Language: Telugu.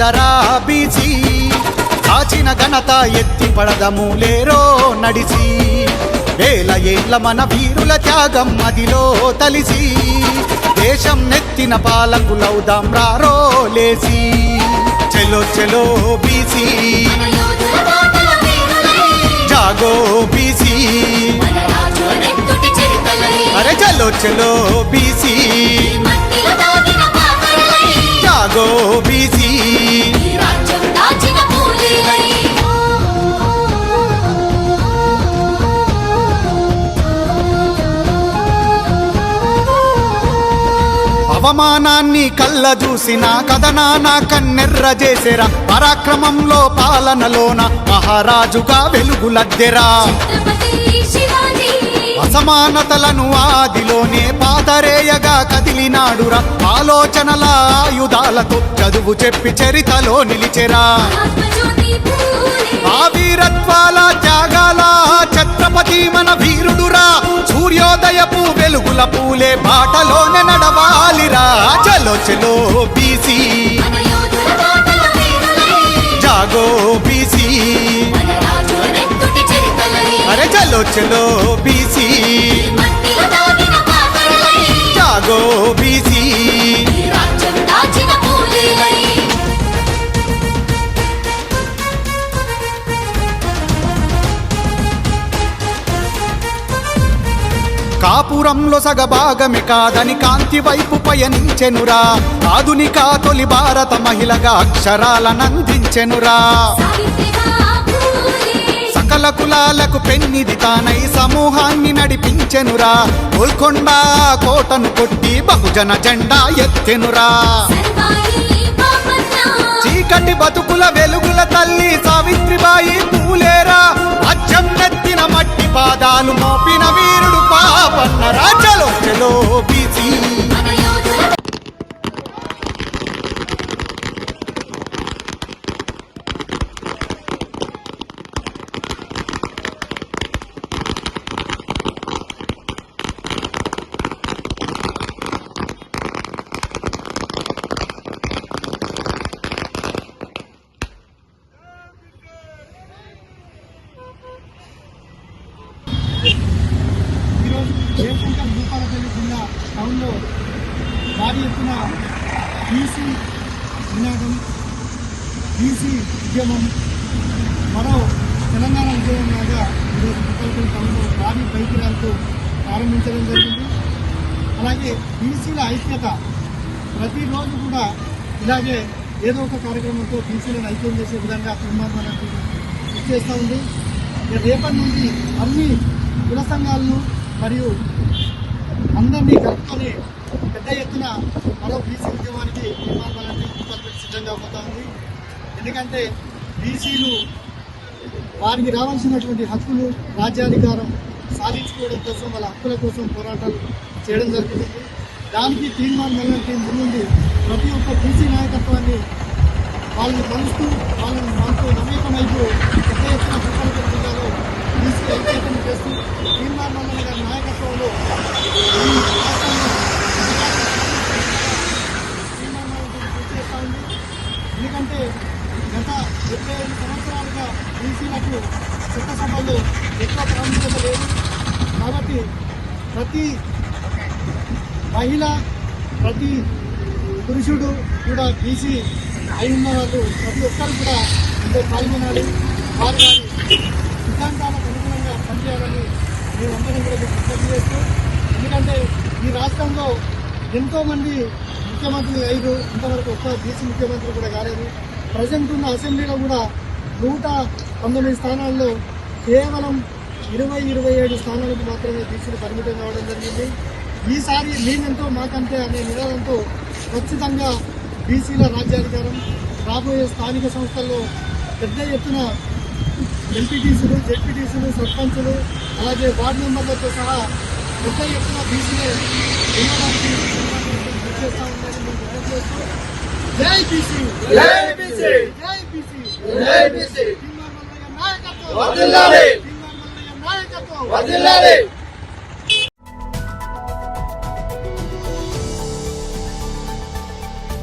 కదరా బీసీ కాచిన ఘనత ఎత్తి పడదము లేరో నడిసి వేల ఏళ్ల మన వీరుల త్యాగం మదిలో తలిసి దేశం నెత్తిన పాలకులవుదాం రారో లేసి చలో చలో బీసీ జాగో బీసీ అరే చలో చలో బీసీ జాగో బీసీ అవమానాన్ని కళ్ళ చూసిన కథనాన కన్నెర్ర చేసెరా పరాక్రమంలో పాలనలోన మహారాజుగా వెలుగులద్దెరా అసమానతలను ఆదిలోనే పాదరేయగా కదిలినాడురా ఆలోచనల ఆయుధాలతో చదువు చెప్పి చరితలో నిలిచెరా ఆ వీరత్వాల త్యాగాల ఛత్రపతి మన వీరుడురా సూర్యోదయపు వెలుగుల పూలే బాటలోనే నడవాలిరా చలో చలో బీసీ జాగో బీసీ అరే చలో చలో బీసీ జాగో బీసీ కాపురంలో సగభాగమి కాదని కాంతి వైపు పయనించెనురా ఆధునిక తొలి భారత మహిళగా అక్షరాలనందించెనురా సకల కులాలకు పెన్నిది తానై సమూహాన్ని నడిపించెనురా గోల్కొండ కోటను కొట్టి బహుజన జెండా ఎత్తెనురా చీకటి బతుకుల వెలుగుల తల్లి సావిత్రిబాయి పూలేరా అచ్చం నెత్తిన మట్టి పాదాలు మోపిన వీరుడు పాపన్నరా చలో చలో బీసీ జయశంకర్ భూపాలపల్లి జిల్లా టౌన్లో భారీ ఎత్తున బీసీ నినాదం బీసీ ఉద్యమం మరో తెలంగాణ ఉద్యమం లాగా ఈరోజు భూపాలపల్లి టౌన్లో భారీ బైక్ ర్యాలీతో ప్రారంభించడం జరిగింది. అలాగే బీసీల ఐక్యత ప్రతిరోజు కూడా ఇలాగే ఏదో ఒక కార్యక్రమంతో బీసీలను ఐక్యం చేసే విధంగా తీర్మానం చేస్తూ ఉంది. రేపటి నుండి అన్ని కుల సంఘాలను మరియు అందరినీ కలుపుకొని పెద్ద ఎత్తున మరో బీసీ ఉద్యమానికి తీర్మానాలన్నీ సిద్ధంగా పోతా ఉంది. ఎందుకంటే బీసీలు వారికి రావాల్సినటువంటి హక్కులు రాజ్యాధికారం సాధించుకోవడం కోసం వాళ్ళ హక్కుల కోసం పోరాటాలు చేయడం జరుగుతుంది. దానికి తీర్మానాలకి ముందుండి ప్రతి ఒక్క బీసీ నాయకత్వాన్ని వాళ్ళని కలుస్తూ వాళ్ళని మనతో నమ్మకమైపు పెద్ద ఎత్తున భూపాలపల్లి జిల్లాలో బీసీ ఐక్యతను చేస్తూ తీర్మానం గారి నాయకత్వంలో ఈ రాష్ట్రంలో చేస్తూ ఉంది. ఎందుకంటే గత 75 సంవత్సరాలుగా బీసీలకు చట్టసభల్లో ఎక్కువ ప్రాముఖ్యత లేదు. కాబట్టి ప్రతి మహిళ ప్రతి పురుషుడు కూడా బీసీ అయి ఉన్న వాళ్ళు ప్రతి ఒక్కరు కూడా ఇందులో పాల్గొనాలి. వారి సిద్ధాంతాలకు అనుగుణంగా పనిచేయాలని మేమందరం కూడా విజ్ఞప్తి చేస్తూ, ఎందుకంటే ఈ రాష్ట్రంలో ఎంతోమంది ముఖ్యమంత్రులు అయ్యారు, ఇంతవరకు ఒక్క బీసీ ముఖ్యమంత్రి కూడా కాలేదు. ప్రజెంట్ ఉన్న అసెంబ్లీలో కూడా 119 స్థానాల్లో కేవలం 20-27 స్థానాలకు మాత్రమే బీసీలు పరిమితం కావడం జరిగింది. ఈసారి మేమెంతో మాకంటే అనే నినాదంతో ఖచ్చితంగా బీసీల రాజ్యాధికారం రాబోయే స్థానిక సంస్థల్లో పెద్ద ఎత్తున ఎంపీటీసీలు, జెడ్పీటీసీలు, సర్పంచులు, అలాగే వార్డు మెంబర్లతో సహా పెద్ద ఎత్తున బీసీలే వినడానికి చేస్తా ఉందని మేము తెలియజేస్తూ జై బీసీ, జై బీసీ, జై బీసీ, జై బీసీ. నాయకత్వం వర్ధిల్లాలి, నాయకత్వం వర్ధిల్లాలి.